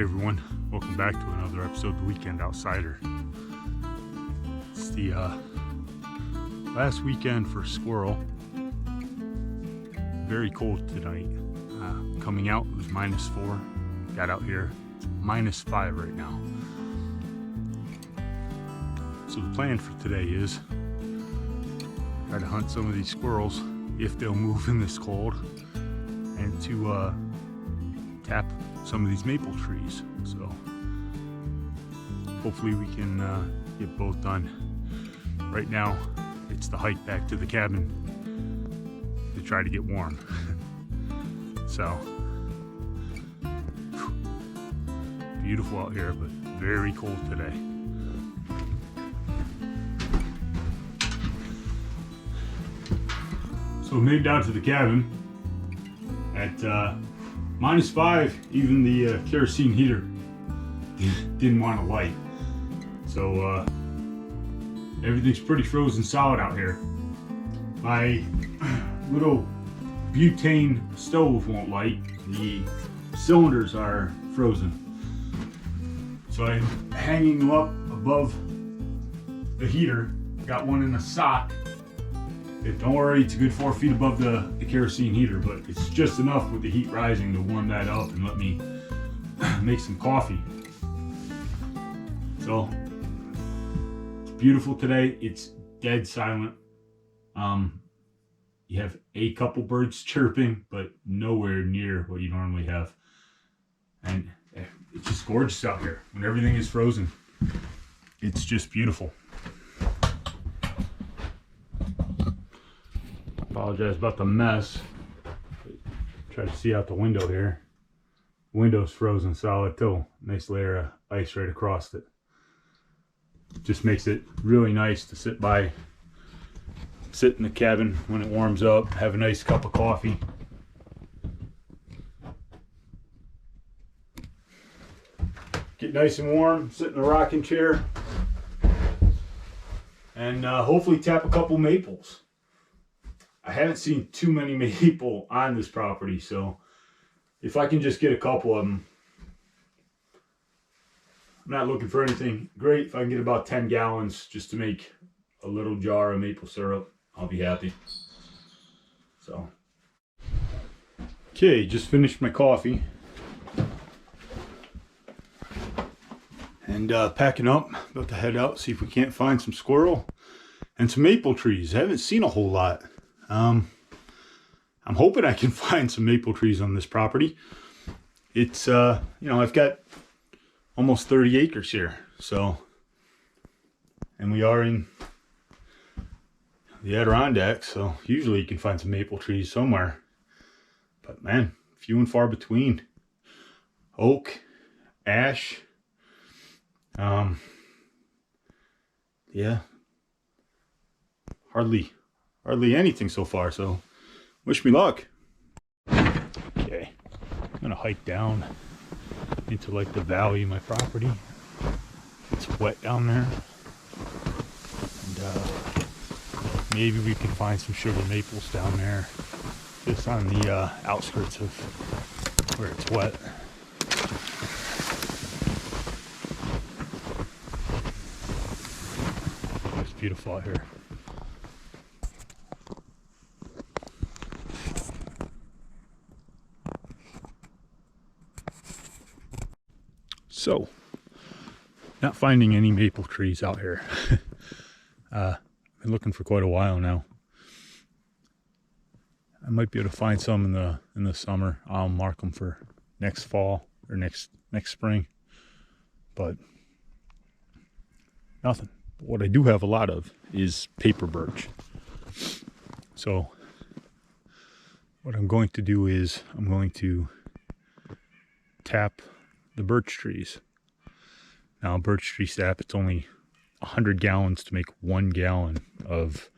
Hey everyone, welcome back to another episode of The Weekend Outsider. It's the last weekend for squirrel. Very cold tonight. Coming out, it was -4. Got out here, it's -5 right now. So the plan for today is try to hunt some of these squirrels if they'll move in this cold, and to tap some of these maple trees. So hopefully we can get both done. Right now it's the hike back to the cabin to try to get warm. So beautiful out here, but very cold today. So we made it down to the cabin at -5. Even the kerosene heater didn't want to light. So everything's pretty frozen solid out here. My little butane stove won't light. The cylinders are frozen. So I'm hanging them up above the heater. Got one in a sock. Don't worry, it's a good 4 feet above the kerosene heater, but it's just enough with the heat rising to warm that up and let me make some coffee. So it's beautiful today. It's dead silent. You have a couple birds chirping, but nowhere near what you normally have. And it's just gorgeous out here when everything is frozen. It's just beautiful. Apologize about the mess. Try to see out the window here. Window's frozen solid too. Nice layer of ice right across it. Just makes it really nice to sit in the cabin when it warms up, have a nice cup of coffee. Get nice and warm, sit in a rocking chair, and hopefully tap a couple maples. I haven't seen too many maple on this property, so if I can just get a couple of them, I'm not looking for anything great. If I can get about 10 gallons just to make a little jar of maple syrup, I'll be happy. So, okay, just finished my coffee and packing up, about to head out, see if we can't find some squirrel and some maple trees. I haven't seen a whole lot. I'm hoping I can find some maple trees on this property. It's, I've got almost 30 acres here. So, and we are in the Adirondacks, so usually you can find some maple trees somewhere. But man, few and far between. Oak, ash, yeah, hardly anything so far, so wish me luck. Okay, I'm gonna hike down into like the valley of my property. It's wet down there, and maybe we can find some sugar maples down there, just on the outskirts of where it's wet. It's beautiful out here. So, not finding any maple trees out here. I've been looking for quite a while now. I might be able to find some in the summer. I'll mark them for next fall or next spring, but nothing. But what I do have a lot of is paper birch. So, what I'm going to do is I'm going to tap the birch trees. Now, birch tree sap, it's only 100 gallons to make 1 gallon of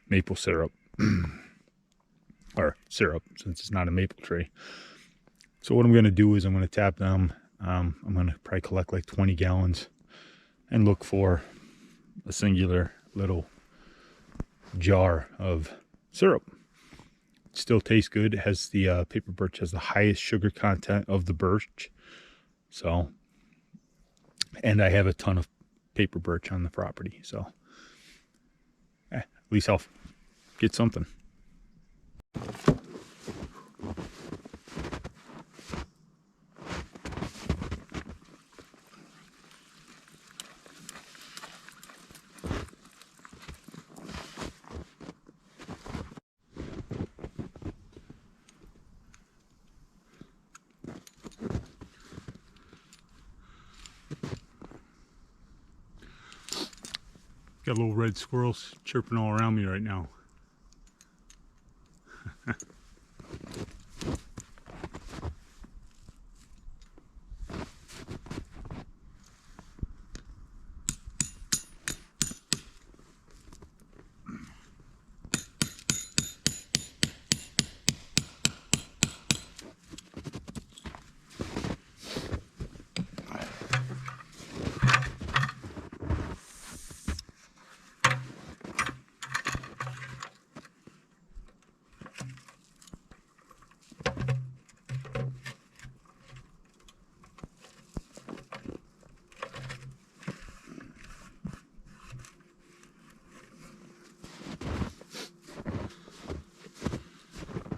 maple syrup. Or syrup, since it's not a maple tree. So what I'm going to do is I'm going to tap them. I'm going to probably collect like 20 gallons and look for a singular little jar of syrup. It still tastes good. It has the paper birch has the highest sugar content of the birch. So, and I have a ton of paper birch on the property, so at least I'll get something. Got little red squirrels chirping all around me right now.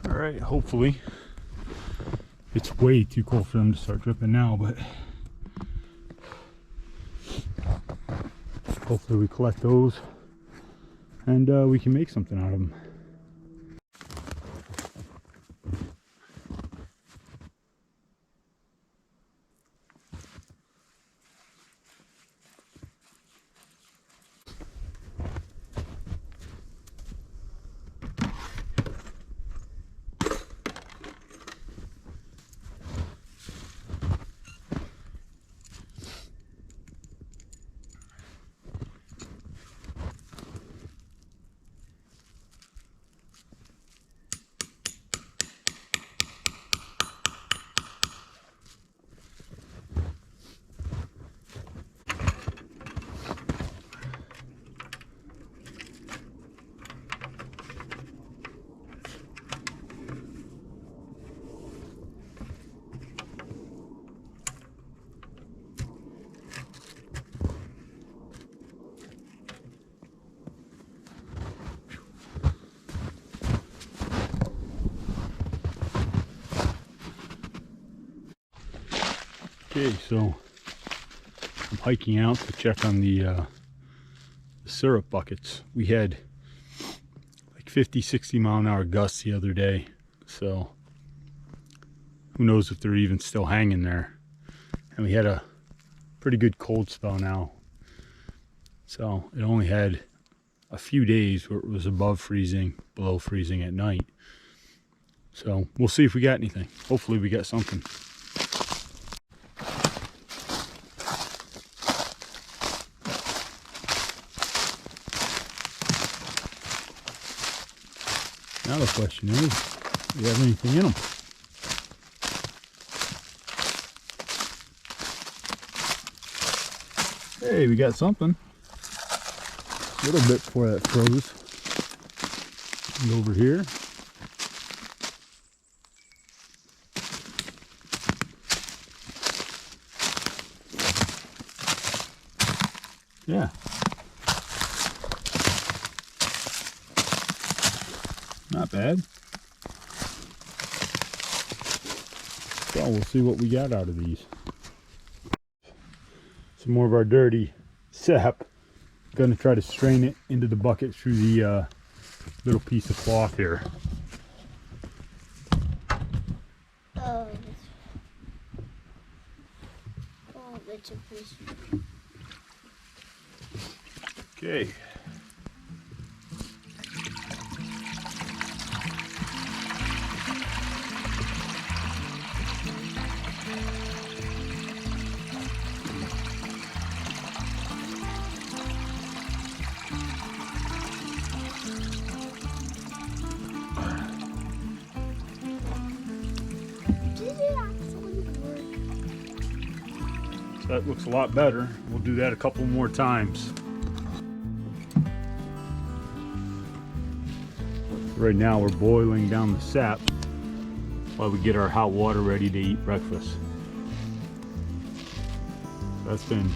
All right, hopefully it's way too cold for them to start dripping now, but hopefully we collect those and we can make something out of them. Okay, so I'm hiking out to check on the syrup buckets. We had like 50-60 mile an hour gusts the other day, so who knows if they're even still hanging there. And we had a pretty good cold spell now, so it only had a few days where it was above freezing, below freezing at night. So we'll see if we got anything. Hopefully we got something. Now the question is, do we have anything in them? Hey, we got something. A little bit before that froze. And over here. Yeah. Not bad. So we'll see what we got out of these. Some more of our dirty sap. Gonna try to strain it into the bucket through the little piece of cloth here. Oh, that's a piece. Okay. That looks a lot better. We'll do that a couple more times. Right now we're boiling down the sap while we get our hot water ready to eat breakfast. That's been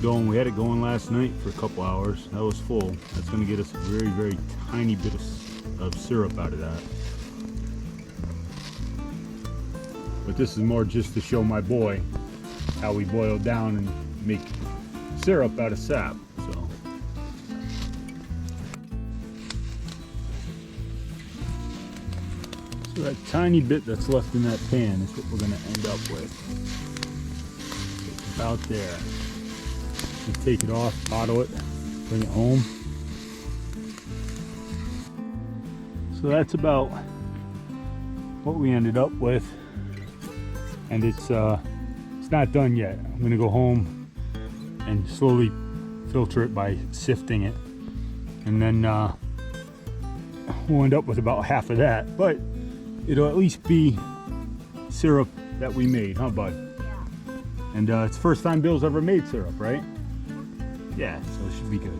going. We had it going last night for a couple hours. That was full. That's going to get us a very, very tiny bit of syrup out of that. But this is more just to show my boy how we boil down and make syrup out of sap. So that tiny bit that's left in that pan is what we're going to end up with. It's about there. You take it off, bottle it, bring it home. So that's about what we ended up with. And it's not done yet. I'm going to go home and slowly filter it by sifting it. And then we'll end up with about half of that. But it'll at least be syrup that we made, huh, bud? Yeah. And it's the first time Bill's ever made syrup, right? Yeah, so it should be good.